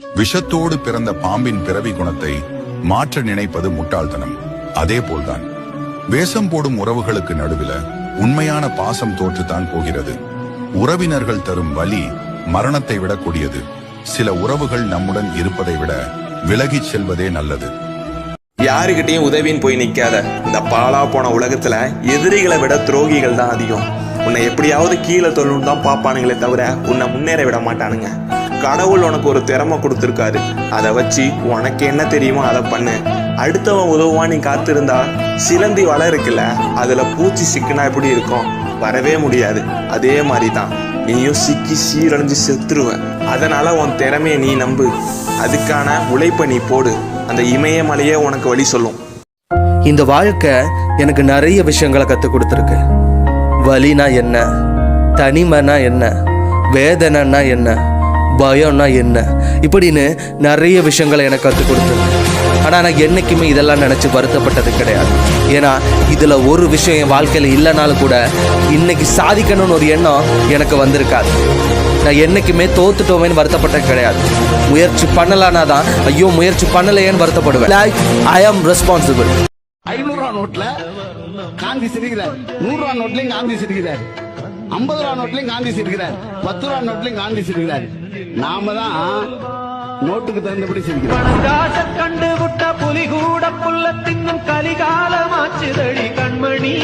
விஷத்தோடு பிறந்த பாம்பின் பிறவி குணத்தை மாற்ற நினைப்பது முட்டாள்தனம். அதே போல்தான் வேஷம் போடும் உறவுகளுக்கு நடுவில உண்மையான பாசம் தோற்றுத்தான் போகிறது. உறவினர்கள் தரும் வலி மரணத்தை விட கொடியது. சில உறவுகள் நம்முடன் இருப்பதை விட விலகிச் செல்வதே நல்லது. யாருக்கிட்டையும் உதவின்னு போய் நிக்காத. இந்த பாலா போன உலகத்துல எதிரிகளை விட துரோகிகள் தான் அதிகம். உன்னை எப்படியாவது கீழே தொழில்னு தான் பாப்பானுங்களே தவிர உன்னை முன்னேற விட மாட்டானுங்க. கடவுள் உனக்கு ஒரு திறமை கொடுத்துருக்காரு, அதை வச்சு உனக்கு என்ன தெரியுமோ அதை பண்ணு. அடுத்தவன் உதவுவான் நீ காத்திருந்தா சிலந்தி வலை இருக்குல்ல, அதுல பூச்சி சிக்குனா எப்படி இருக்கும்? வரவே முடியாது. அதே மாதிரி தான் நீயும் சிக்கி சீரழிஞ்சு செத்துருவ. அதனால உன் திறமையை நீ நம்பு, அதுக்கான உழைப்பை நீ போடு. அந்த இமயமலையே உனக்கு வழி சொல்லும். இந்த வாழ்க்கை எனக்கு நிறைய விஷயங்களை கற்றுக் கொடுத்துருக்கு. வலினா என்ன, தனிமைனா என்ன, வேதனைனா என்ன, பயம்னா என்ன, இப்படின்னு நிறைய விஷயங்களை எனக்கு கற்றுக் கொடுத்துருக்கு. ஆனால் நான் என்றைக்குமே இதெல்லாம் நினச்சி வருத்தப்பட்டது கிடையாது. ஏன்னா இதில் ஒரு விஷயம் என் வாழ்க்கையில் இல்லைனாலும் கூட இன்னைக்கு சாதிக்கணும்னு ஒரு எண்ணம் எனக்கு வந்திருக்காது. நான் என்றைக்குமே தோத்துட்டோமேன்னு வருத்தப்பட்டது கிடையாது. முயற்சி பண்ணலான்னா தான் ஐயோ முயற்சி பண்ணலையேன்னு வருத்தப்படுவேன். ஐ ஆம் ரெஸ்பான்சிபிள். 500 நோட்ல காந்தி சிரிக்கிறார், 100 நோட்லயும் காந்தி சிரிக்கிறார், 50 நோட்லயும் காந்தி சிரிக்கிறார், 10 நோட்லயும் காந்தி சிரிக்கிறார். நாம தான் நோட்டுக்கு தகுந்தபடி சிரிக்கிறோம். கண்டு விட்ட புலி கூட புல்ல தின்னும் கலிகாலமாச்சுதழி கண்மணி.